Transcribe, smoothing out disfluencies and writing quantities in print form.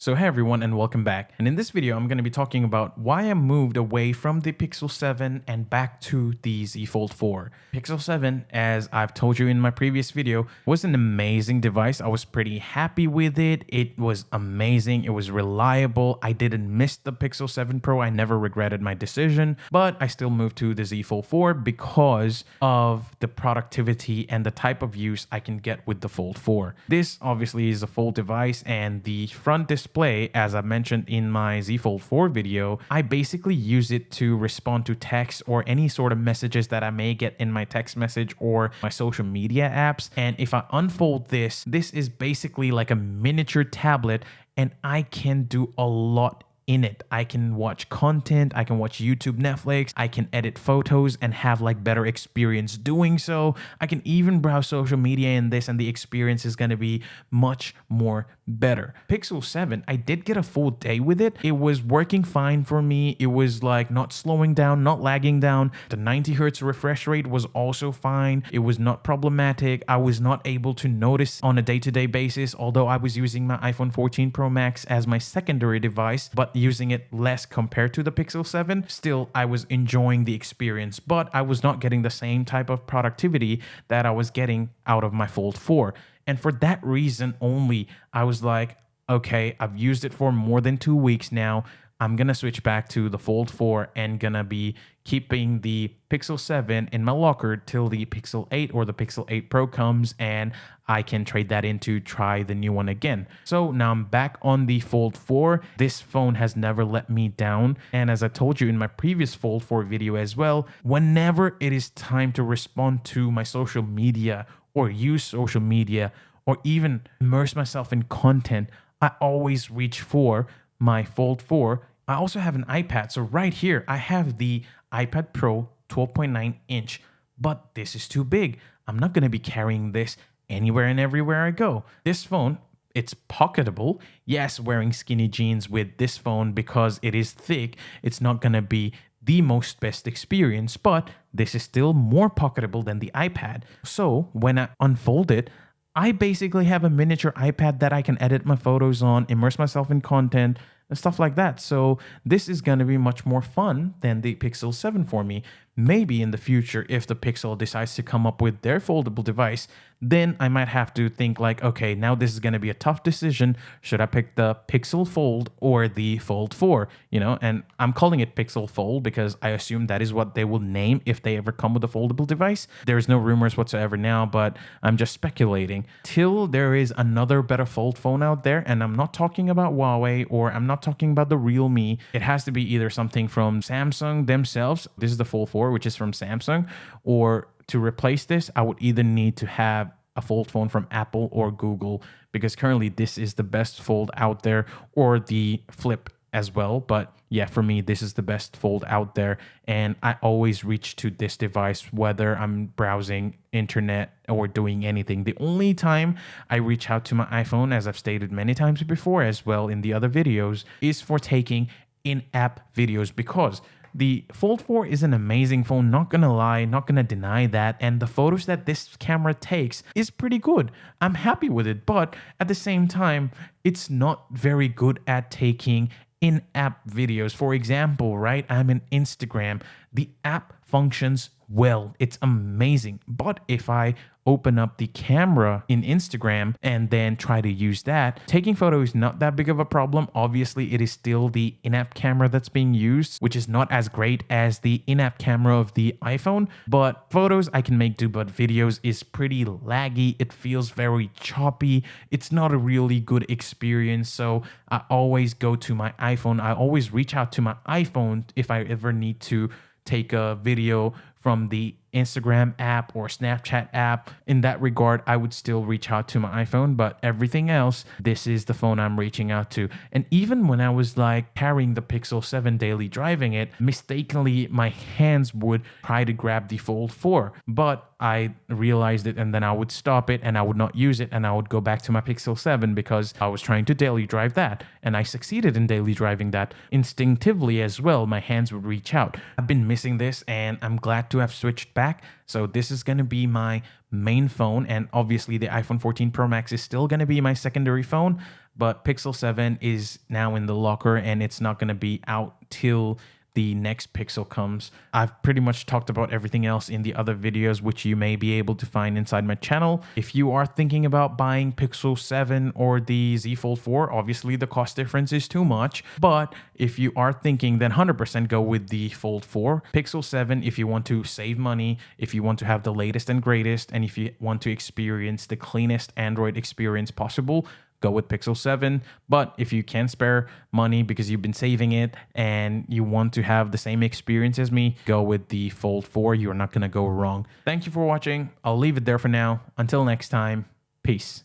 So hey everyone and welcome back. And in this video, I'm going to be talking about why I moved away from the Pixel 7 and back to the Z Fold 4. Pixel 7, as I've told you in my previous video, was an amazing device. I was pretty happy with it. It was amazing. It was reliable. I didn't miss the Pixel 7 Pro. I never regretted my decision, but I still moved to the Z Fold 4 because of the productivity and the type of use I can get with the Fold 4. This obviously is a fold device, and the front display, as I mentioned in my Z Fold 4 video, I basically use it to respond to text or any sort of messages that I may get in my text message or my social media apps. And if I unfold this is basically like a miniature tablet, and I can do a lot in it. I can watch content, I can watch YouTube, Netflix, I can edit photos and have like better experience doing so. I can even browse social media in this, and the experience is going to be much more better. Pixel 7, I did get a full day with it. It was working fine for me. It was like not slowing down, not lagging down. The 90 hertz refresh rate was also fine. It was not problematic. I was not able to notice on a day-to-day basis, although I was using my iPhone 14 Pro Max as my secondary device, but using it less compared to the Pixel 7. Still, I was enjoying the experience, but I was not getting the same type of productivity that I was getting out of my Fold 4. And for that reason only, I was like, okay, I've used it for more than 2 weeks now. I'm going to switch back to the Fold 4 and going to be keeping the Pixel 7 in my locker till the Pixel 8 or the Pixel 8 Pro comes, and I can trade that in to try the new one again. So now I'm back on the Fold 4. This phone has never let me down. And as I told you in my previous Fold 4 video as well, whenever it is time to respond to my social media or use social media or even immerse myself in content, I always reach for my Fold 4. I also have an iPad. So right here, I have the iPad Pro 12.9 inch, but this is too big. I'm not going to be carrying this anywhere and everywhere I go. This phone, it's pocketable. Yes, wearing skinny jeans with this phone because it is thick, it's not going to be the most best experience, but this is still more pocketable than the iPad. So when I unfold it, I basically have a miniature iPad that I can edit my photos on, immerse myself in content, and stuff like that. So this is going to be much more fun than the Pixel 7 for me. Maybe in the future, if the Pixel decides to come up with their foldable device, then I might have to think like, okay, now this is going to be a tough decision. Should I pick the Pixel Fold or the Fold 4? You know, and I'm calling it Pixel Fold because I assume that is what they will name if they ever come with a foldable device. There's no rumors whatsoever now, but I'm just speculating. Till there is another better fold phone out there, and I'm not talking about Huawei or I'm not talking about the Realme. It has to be either something from Samsung themselves. This is the Fold 4, which is from Samsung, or to replace this, I would either need to have a fold phone from Apple or Google, because currently this is the best fold out there, or the Flip as well. But yeah, for me, this is the best fold out there. And I always reach to this device, whether I'm browsing internet or doing anything. The only time I reach out to my iPhone, as I've stated many times before as well in the other videos, is for taking in-app videos, because the Fold 4 is an amazing phone, not gonna lie, not gonna deny that, and the photos that this camera takes is pretty good. I'm happy with it, but at the same time, it's not very good at taking in-app videos. For example, right, I'm in Instagram. The app functions well. It's amazing. But if I open up the camera in Instagram and then try to use that, taking photo is not that big of a problem. Obviously, it is still the in-app camera that's being used, which is not as great as the in-app camera of the iPhone. But photos I can make do, but videos is pretty laggy. It feels very choppy. It's not a really good experience. So I always go to my iPhone. I always reach out to my iPhone if I ever need to take a video from the Instagram app or Snapchat app. In that regard, I would still reach out to my iPhone, but everything else, this is the phone I'm reaching out to. And even when I was like carrying the Pixel 7 daily driving it, mistakenly my hands would try to grab the Fold 4, but I realized it and then I would stop it and I would not use it and I would go back to my Pixel 7 because I was trying to daily drive that, and I succeeded in daily driving that. Instinctively as well, my hands would reach out. I've been missing this and I'm glad to have switched back. So this is going to be my main phone, and obviously the iPhone 14 Pro Max is still going to be my secondary phone. but Pixel 7 is now in the locker and it's not going to be out till the next Pixel comes. I've pretty much talked about everything else in the other videos, which you may be able to find inside my channel. If you are thinking about buying Pixel 7 or the Z Fold 4, obviously the cost difference is too much. But if you are thinking, then 100% go with the Fold 4. Pixel 7, if you want to save money, if you want to have the latest and greatest, and if you want to experience the cleanest Android experience possible, go with Pixel 7. But if you can spare money because you've been saving it and you want to have the same experience as me, go with the Fold 4. You're not going to go wrong. Thank you for watching. I'll leave it there for now. Until next time, peace.